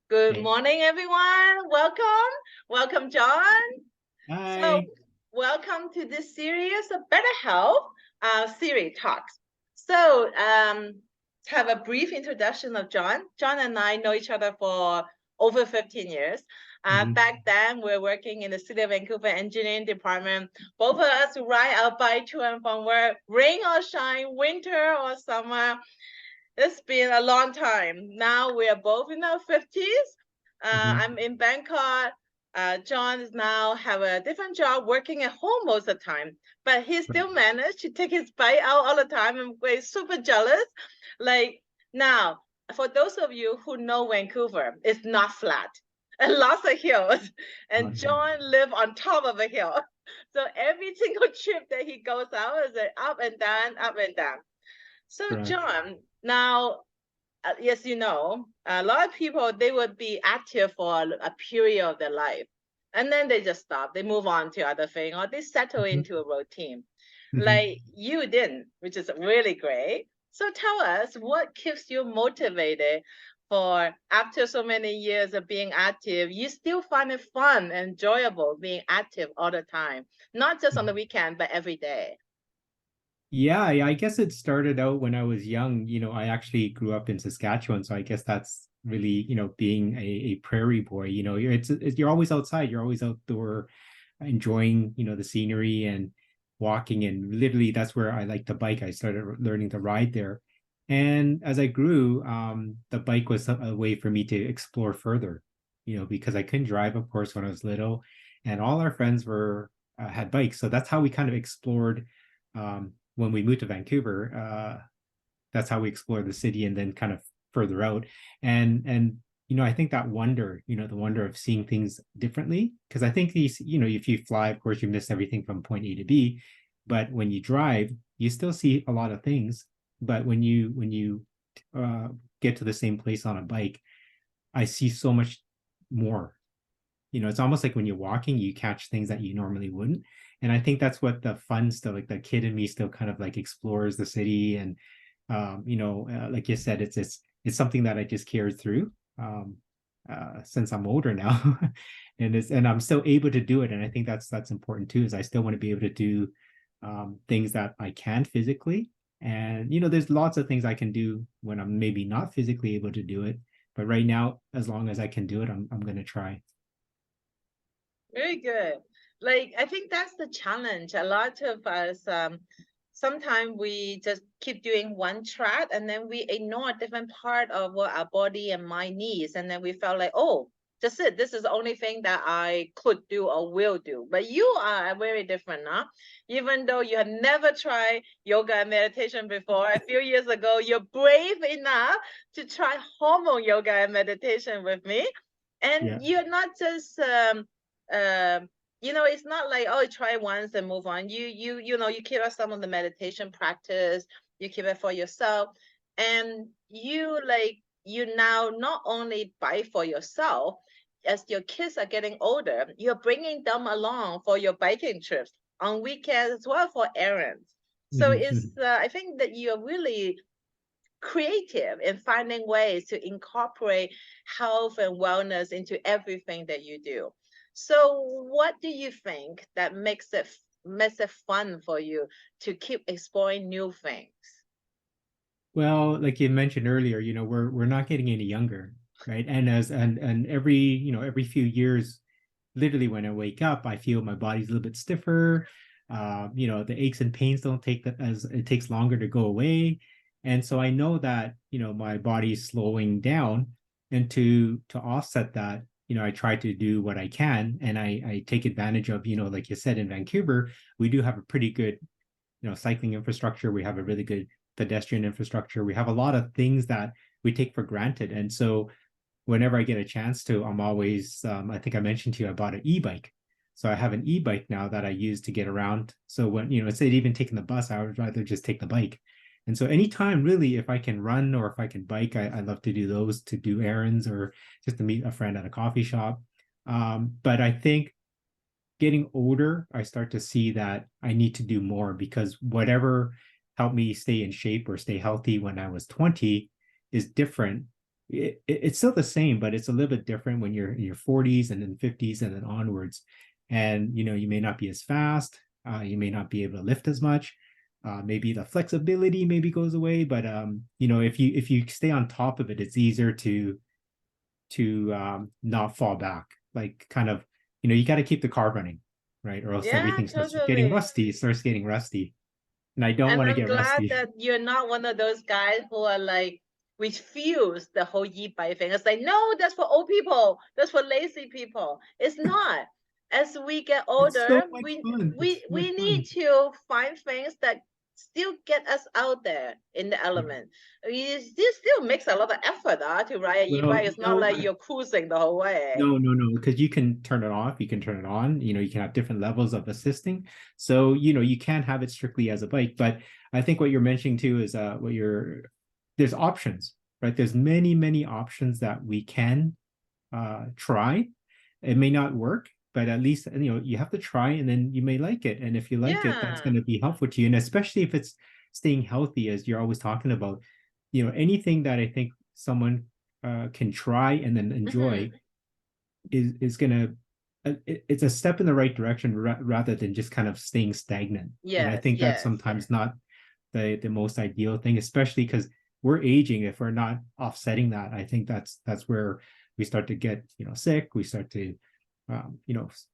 Good Hey. morning, everyone. Welcome, John. So, Hi. welcome to this series of Better Health series talks. So, have a brief introduction of John. John and I know each other for over 15 years. Mhm. Back then, we are working in the City of Vancouver Engineering Department. Both of us ride our bike to and from work, rain or shine, winter or summer. It's been a long time. Now we are both in our 50s. Mhm. I'm in Bangkok. John is now have a different job working at home most of the time, but he still managed to take his bike out all the time, and we're super jealous. Like now, for those of you who know Vancouver, it's not flat and lots of hills, and Okay. John live on top of a hill. So every single trip that he goes out is up and down, up and down. So, Correct. John, now, yes, you know, a lot of people, they would be active for a period of their life, and then they just stop. They move on to other thing, or they settle Mhm. into a routine. Mhm. Like you didn't, which is really great. So tell us, what keeps you motivated for after so many years of being active, you still find it fun, enjoyable being active all the time, not just on the weekend, but every day. Yeah, I guess it started out when I was young. I actually grew up in Saskatchewan, so I guess that's really, being a prairie boy. You're always outside, you're always outdoor, enjoying, the scenery and walking. And literally, that's where I like to bike. I started learning to ride there, and as I grew, the bike was a way for me to explore further. Because I couldn't drive, of course, when I was little, and all our friends were had bikes, so that's how we kind of explored. When we moved to Vancouver, that's how we explored the city and then kind of further out. And I think that wonder, the wonder of seeing things differently. Because I think these, if you fly, of course, you miss everything from point A to B. But when you drive, you still see a lot of things. But when you uh, get to the same place on a bike, I see so much more. It's almost like when you're walking, you catch things that you normally wouldn't. And I think that's what the fun still, like the kid in me still kind of like explores the city. And like you said, it's something that I just carried through since I'm older now. And I'm still able to do it. And I think that's important too, is I still want to be able to do things that I can physically. And there's lots of things I can do when I'm maybe not physically able to do it. But right now, as long as I can do it, I'm gonna try. Very good. Like, I think that's the challenge. A lot of us, sometimes we just keep doing one track and then we ignore a different part of what our body and mind needs. And then we felt like, oh, that's it. This is the only thing that I could do or will do. But you are very different, huh? Even though you have never tried yoga and meditation before, a few years ago, you're brave enough to try hormone yoga and meditation with me. Yeah. And you're not just um it's not like, oh, try once and move on. You keep up some of the meditation practice, you keep it for yourself, and you now not only buy for yourself. As your kids are getting older, you're bringing them along for your biking trips on weekends as well, for errands. So it's Mhm. I think that you're really creative in finding ways to incorporate health and wellness into everything that you do. So, what do you think that makes it fun for you to keep exploring new things? Well, like you mentioned earlier, we're not getting any younger, right? And every few years, literally when I wake up, I feel my body's a little bit stiffer. The aches and pains don't take that, as it takes longer to go away. And so I know that, my body's slowing down. And to offset that, I try to do what I can, and I take advantage of, like you said, in Vancouver, we do have a pretty good, cycling infrastructure. We have a really good pedestrian infrastructure. We have a lot of things that we take for granted. And so whenever I get a chance to, I'm always, I think I mentioned to you, I bought an e-bike. So I have an e-bike now that I use to get around. So when, instead of even taking the bus, I would rather just take the bike. And so anytime really, if I can run or if I can bike, I love to do those, to do errands or just to meet a friend at a coffee shop. But I think getting older, I start to see that I need to do more, because whatever helped me stay in shape or stay healthy when I was 20 is different it's still the same, but it's a little bit different when you're in your 40s and then 50s and then onwards. And you may not be as fast, you may not be able to lift as much. Maybe the flexibility maybe goes away, but if you stay on top of it, it's easier to not fall back. Like kind of, you got to keep the car running, right? Or else Yeah, everything starts getting totally. rusty. It starts getting rusty, and I don't And want to I'm get glad rusty. that you're not one of those guys who are like refuse the whole e-bike thing. It's like, no, that's for old people. That's for lazy people. It's not. As we get It's so older, much we fun. It's we so much we need fun. to find things that still get us out there in the Yeah. element. This still makes a lot of effort to ride an Well, e-bike. It's not like you're cruising the whole way. no, because you can turn it off, you can turn it on, you can have different levels of assisting. So, you can't have it strictly as a bike. But I think what you're mentioning too is there's options, right? There's many, many options that we can try. It may not work, but at least you have to try and then you may like it. And if you like it, that's Yeah. going to be helpful to you. And especially if it's staying healthy, as you're always talking about, anything that I think someone can try and then enjoy Hmm. is gonna it's a step in the right direction rather than just kind of staying stagnant. And I Yes, think that's yes. sometimes not the most ideal thing, especially because we're aging. If we're not offsetting that, I think that's where we start to get sick. We start to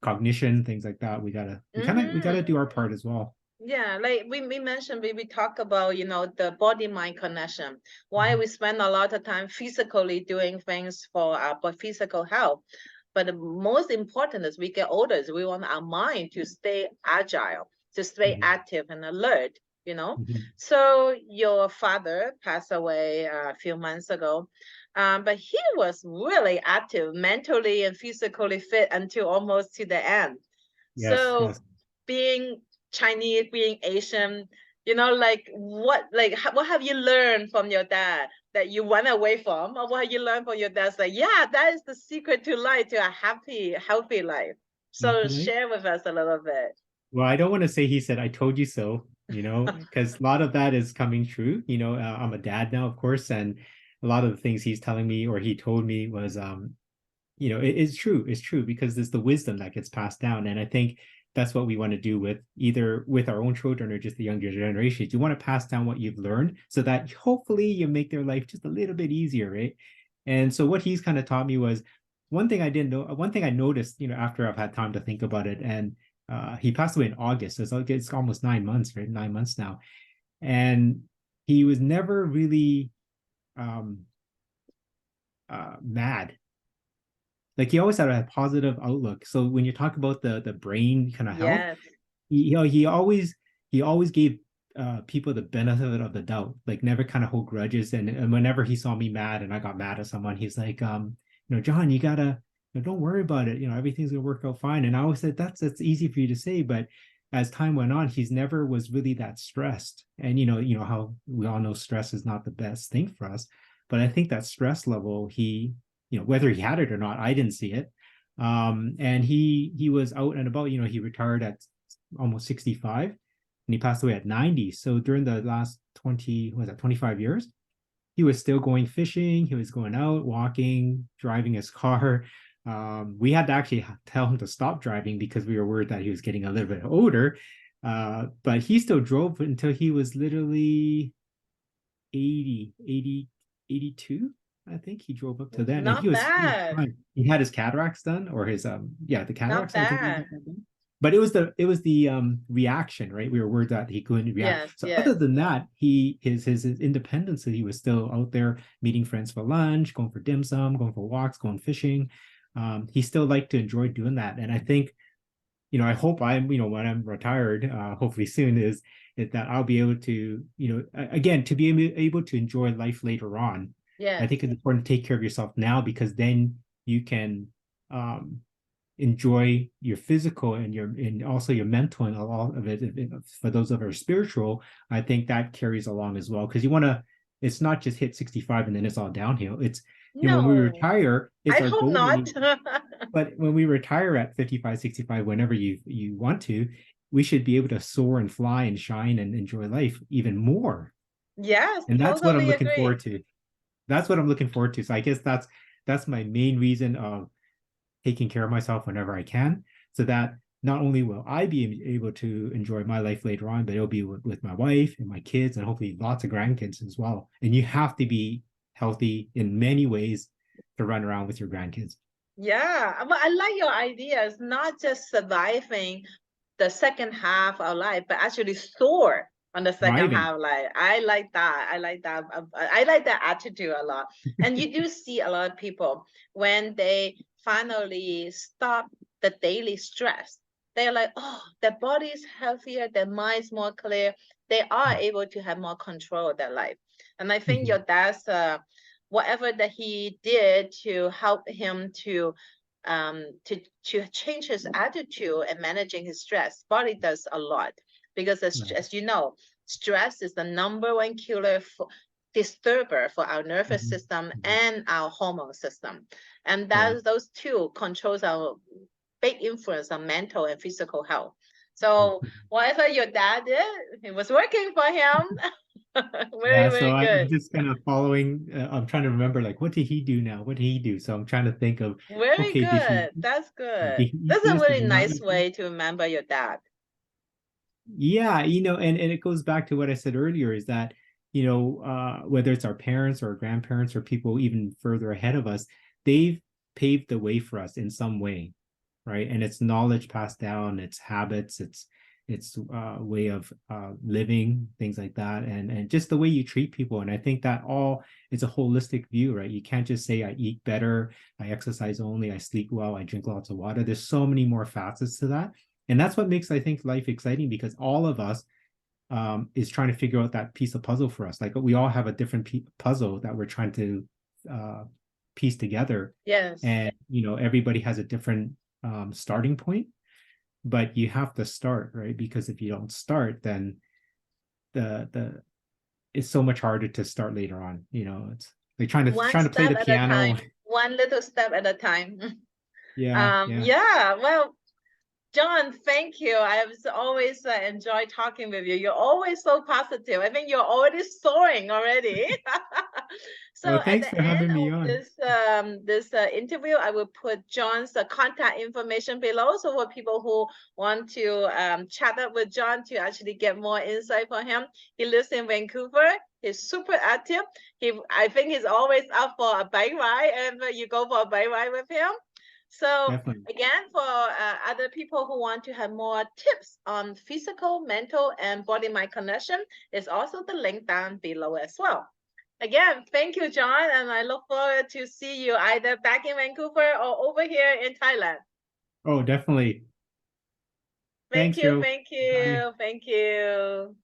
cognition, things like that. We gotta Hmm. do our part as well. Yeah, like we mentioned, we talk about, the body-mind connection. Why Mhm. we spend a lot of time physically doing things for our physical health. But the most important as we get older is we want our mind to stay agile, to stay Mhm. active and alert, you know. Mhm. So your father passed away a few months ago, but he was really active, mentally and physically fit until almost to the end. Yes, So yes. being Chinese, being Asian, like what have you learned from your dad that you went away from, or what have you learned from your dad? Like, yeah, that is the secret to life, to a happy, healthy life. So Definitely. share with us a little bit. Well, I don't want to say he said, I told you so, because a lot of that is coming true. I'm a dad now, of course, and a lot of the things he's telling me or he told me was, it is true. It's true because there's the wisdom that gets passed down. And I think that's what we want to do with either with our own children or just the younger generations. You want to pass down what you've learned so that hopefully you make their life just a little bit easier, right? And so what he's kind of taught me was one thing I didn't know, one thing I noticed, after I've had time to think about it. And he passed away in August. So it's almost 9 months, right? 9 months now. And he was never really um, mad. Like he always had a positive outlook. So when you talk about the brain kind of health, Yes. he always gave people the benefit of the doubt, like never kind of hold grudges. And whenever he saw me mad and I got mad at someone, he's like, John, you gotta, don't worry about it. Everything's gonna work out fine. And I always said that's easy for you to say, but as time went on, he's never was really that stressed. And how we all know stress is not the best thing for us. But I think that stress level, whether he had it or not, I didn't see it. And he was out and about. He retired at almost 65, and he passed away at 90. So during the last 25 years, he was still going fishing. He was going out, walking, driving his car. We had to actually tell him to stop driving because we were worried that he was getting a little bit older. But he still drove until he was literally 82. I think he drove up to then, and he Not was he was bad. fine. He had his cataracts done, or his the Not cataracts. I think he bad. got that done. But it was the reaction, right? We were worried that he couldn't react. Yes, So other yes. than that, his independence. He was still out there meeting friends for lunch, going for dim sum, going for walks, going fishing. He still liked to enjoy doing that, and I think I hope when I'm retired, hopefully soon, is that I'll be able to, again, to be able to enjoy life later on. I Yes. think it's important to take care of yourself now because then you can um, enjoy your physical and also your mental and all of it. For those of our spiritual, I think that carries along as well because you want to. It's not just hit 65 and then it's all downhill. It's when we No, retire, it's I our hope goal. not. But when we retire at 55, 65, whenever you want to, we should be able to soar and fly and shine and enjoy life even more. Yes, And that's what I'm totally looking agree. forward to. that's what I'm looking forward to. So I guess that's my main reason of taking care of myself whenever I can, so that not only will I be able to enjoy my life later on, but it'll be with my wife and my kids and hopefully lots of grandkids as well. And you have to be healthy in many ways to run around with your grandkids. Yeah, well, I like your ideas, not just surviving the second half of life, but actually soar on the second Thriving. half life. I like that. I like that. I like that attitude a lot. And you do see a lot of people when they finally stop the daily stress. They're like, oh, their body is healthier, their mind's more clear. They are able to have more control of their life. And I think Mhm. your dad's whatever that he did to help him to change his attitude and managing his stress. Body does a lot because Right. as you know, stress is the number one killer for disturber for our nervous Mhm. system Mhm. and our hormone system, and Right. that those two controls our big influence on mental and physical health. So Mhm. whatever your dad did, it was working for him. Very, Yeah, so very I'm good. just kind of following. I'm trying to remember, like, what did he do now? What did he do? So I'm trying to think of, Very okay, good. That's did good. he eat That's a this? Did really he not nice eat this? way to remember your dad. Yeah, and it goes back to what I said earlier, is that, whether it's our parents or our grandparents or people even further ahead of us, they've paved the way for us in some way, right? And it's knowledge passed down, it's habits, it's way of living, things like that, and just the way you treat people. And I think that all is a holistic view, right? You can't just say I eat better, I exercise only, I sleep well, I drink lots of water. There's so many more facets to that, and that's what makes, I think, life exciting, because all of us is trying to figure out that piece of puzzle for us. Like, we all have a different puzzle that we're trying to uh, piece together, Yes. and everybody has a different starting point, but you have to start, right? Because if you don't start, then the it's so much harder to start later on. It's like One trying to play step the at a piano. time, one little step at a time. Yeah, yeah. Yeah, well, John, thank you. I've always enjoyed talking with you. You're always so positive. I think you're already soaring already. So Well, at thanks the for end having me of on. this interview, I will put John's contact information below. So for people who want to chat up with John to actually get more insight from him, he lives in Vancouver. He's super active. I think he's always up for a bike ride, and you go for a bike ride with him. So Definitely. again, for other people who want to have more tips on physical, mental, and body mind connection, there's also the link down below as well. Again, thank you, John, and I look forward to see you either back in Vancouver or over here in Thailand. Oh, definitely. Thanks, Joe. Thank Bye. you, thank you.